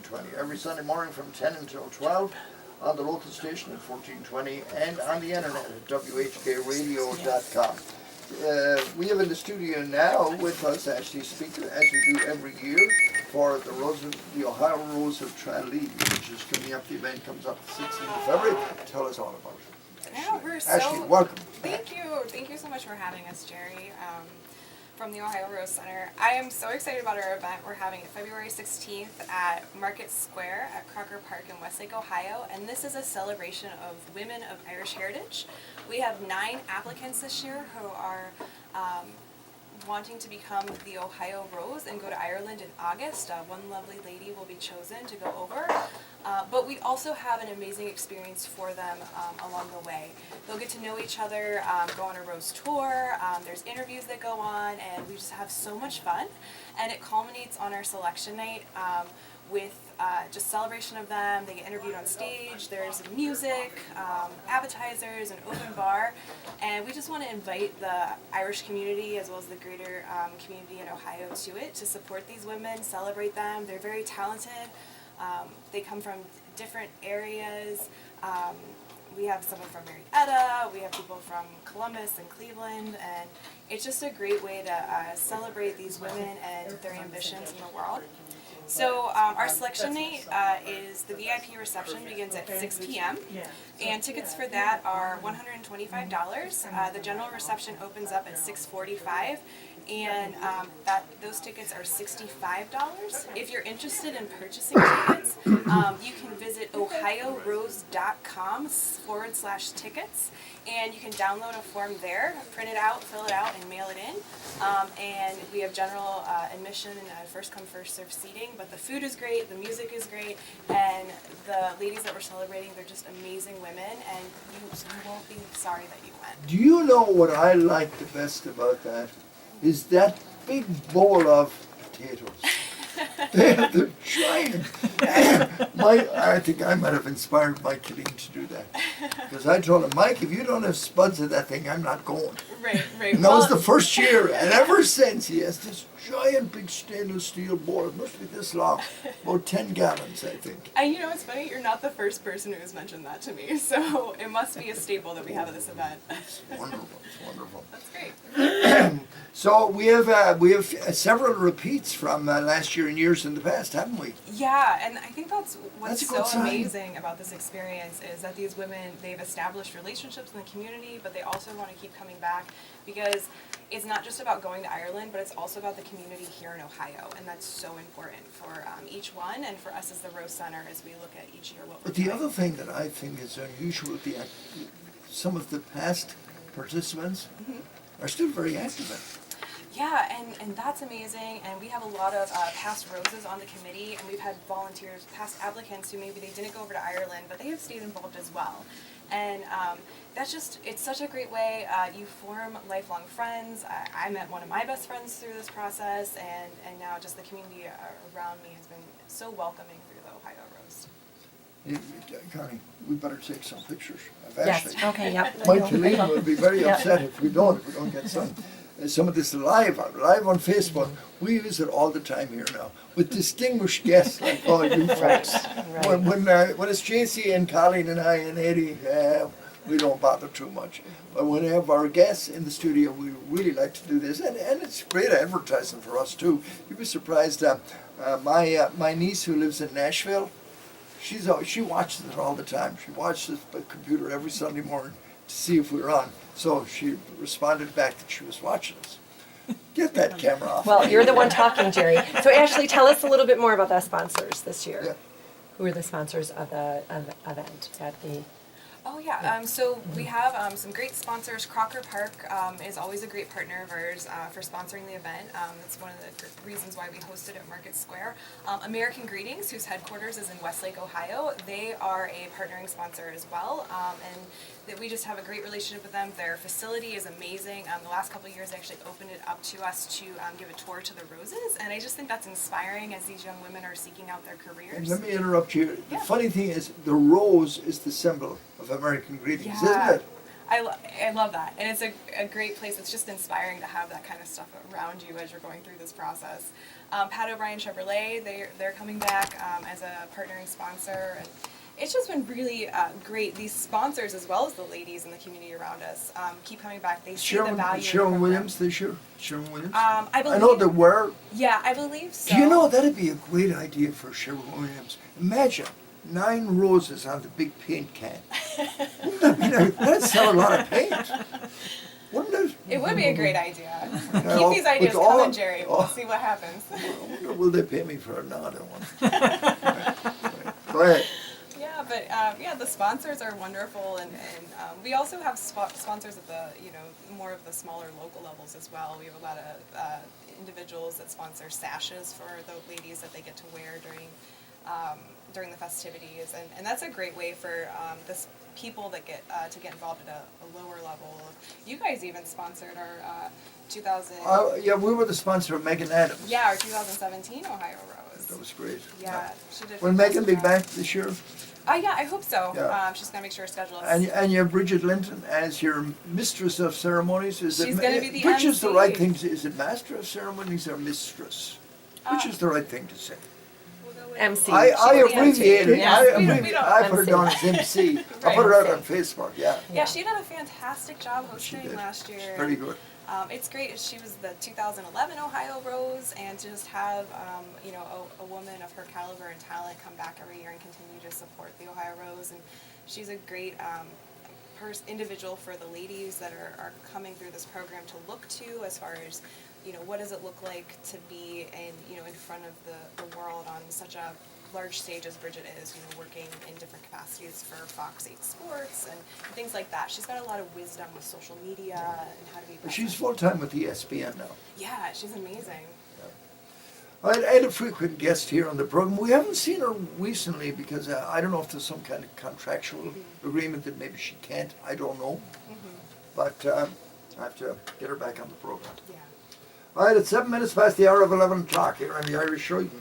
1420. Every Sunday morning from 10 until 12 on the local station at 1420 and on the internet at whkradio.com. We have in the studio now with us Ashley Speaker, as we do every year, for the Ohio Rose of Tralee, which is coming up. The event comes up the 16th of February. Tell us all about it. Yeah, we're Ashley, welcome. Thank you. Thank you so much for having us, Gerry, from the Ohio Rose Center. I am so excited about our event. We're having it February 16th at Market Square at Crocker Park in Westlake, Ohio, and this is a celebration of women of Irish heritage. We have 9 applicants this year who are wanting to become the Ohio Rose and go to Ireland in August. One lovely lady will be chosen to go over. But we also have an amazing experience for them along the way. They'll get to know each other, go on a Rose tour, there's interviews that go on, and we just have so much fun. And it culminates on our selection night with just celebration of them. They get interviewed on stage, there's music, appetizers, an open bar, and we just want to invite the Irish community as well as the greater community in Ohio to it, to support these women, celebrate them. They're very talented. They come from different areas. We have someone from Marietta, we have people from Columbus and Cleveland, and it's just a great way to celebrate these women and their ambitions in the world. So our selection night is the VIP reception begins at 6 p.m. and tickets for that are $125. The general reception opens up at 6:45. And those tickets are $65. If you're interested in purchasing tickets, you can visit ohiorose.com/tickets, and you can download a form there, print it out, fill it out, and mail it in. And we have general admission and first come, first served seating, but the food is great, the music is great, and the ladies that we're celebrating, they're just amazing women, and you won't be sorry that you went. Do you know what I like the best about that? Is that big bowl of potatoes. They're giant. I think I might have inspired Mike Killeen to do that. Because I told him, Mike, if you don't have spuds of that thing, I'm not going. Right. And that was the first year, and ever since he has this giant big stainless steel bowl. It must be this long, about 10 gallons, I think. And you know, it's funny, you're not the first person who has mentioned that to me, so it must be a staple that we have at this event. It's wonderful. It's wonderful. That's great. So we have several repeats from last year and years in the past, haven't we? Yeah, and I think that's what's a good so sign. amazing about this experience is that these women, they've established relationships in the community, but they also want to keep coming back because it's not just about going to Ireland, but it's also about the community here in Ohio, and that's so important for each one and for us as the Rose Center as we look at each year what we're But the doing. other thing that I think is unusual, some of the past participants are still very active in it. Yeah, and that's amazing, and we have a lot of past Roses on the committee, and we've had volunteers, past applicants who maybe they didn't go over to Ireland, but they have stayed involved as well. And it's such a great way, you form lifelong friends. I met one of my best friends through this process, and now just the community around me has been so welcoming through the Ohio Rose. Connie, we better take some pictures of Yes, Ashley. okay, yep. Mike Killeen will be very upset if we don't get some of this live on Facebook. We use it all the time here now with distinguished guests like all you folks. Right. When it's JC and Colleen and I and Eddie, we don't bother too much. But when we have our guests in the studio, we really like to do this, and it's great advertising for us too. You'd be surprised. My niece who lives in Nashville, she watches it all the time. She watches the computer every Sunday morning to see if we're on. So she responded back that she was watching us. Get that camera off. Well, you're the one talking, Gerry. So Ashley, tell us a little bit more about the sponsors this year. Yeah. Who are the sponsors of the event at the... Oh yeah, so we have some great sponsors. Crocker Park is always a great partner of ours for sponsoring the event. That's one of the reasons why we host it at Market Square. American Greetings, whose headquarters is in Westlake, Ohio, they are a partnering sponsor as well, and that we just have a great relationship with them. Their facility is amazing. The last couple of years they actually opened it up to us to give a tour to the Roses, and I just think that's inspiring as these young women are seeking out their And careers. let me interrupt you. Yeah. The funny thing is, the rose is the symbol of American Greetings, isn't it? I love that, and it's a great place. It's just inspiring to have that kind of stuff around you as you're going through this process. Pat O'Brien Chevrolet, they're coming back as a partnering sponsor, and it's just been really great. These sponsors, as well as the ladies in the community around us, keep coming back. They see the value. in the Sharon program. Williams this year? Sharon Williams? I believe. I know there were. Yeah, I believe so. Do you know, that'd be a great idea for Sharon Williams. Imagine 9 roses on the big paint can. Wouldn't that be nice? That'd sell a lot of paint. Wouldn't it? It would be a great idea. Yeah, Keep these ideas with all- coming, Gerry. We'll see what happens. I wonder, will they pay me for another one? Go ahead. Yeah, but the sponsors are wonderful, and we also have sponsors at the more of the smaller local levels as well. We have a lot of individuals that sponsor sashes for the ladies that they get to wear during the festivities, and that's a great way for this people that get to get involved at a lower level. You guys even sponsored our 2000. Yeah, we were the sponsor of Megan Adams. Yeah, our 2017 Ohio Rose. That was great. Yeah, she did. Will Megan be fantastic back job. this year? Yeah, I hope so. Yeah. She's gonna make sure her schedule is. And you have Bridget Linton as your mistress of ceremonies. Is She's gonna be the which is the MC. right thing to, is it master of ceremonies or mistress? Which is the right thing to say? We'll go with- MC. I was the abbreviated. MC. Yeah. I We don't- abbreviated. I put it MC. down as MC. I Right. put it out on Facebook. Yeah. Yeah, she did a fantastic job She hosting did. last year. She's very good. It's great. She was the 2011 Ohio Rose, and to just have a woman of her caliber and talent come back every year and continue to support the Ohio Rose, and she's a great individual for the ladies that are coming through this program to look to, as far as what does it look like to be in front of the world on such a large stage as Bridget is, working in different capacities for Fox 8 Sports and things like that. She's got a lot of wisdom with social media and how to be But present. she's full time with ESPN now. Yeah, she's amazing. I had a frequent guest here on the program. We haven't seen her recently because I don't know if there's some kind of contractual agreement that maybe she can't. I don't know. But I have to get her back on the program. Yeah. All right, it's 7 minutes past the hour of 11 o'clock here on the Irish Show. You can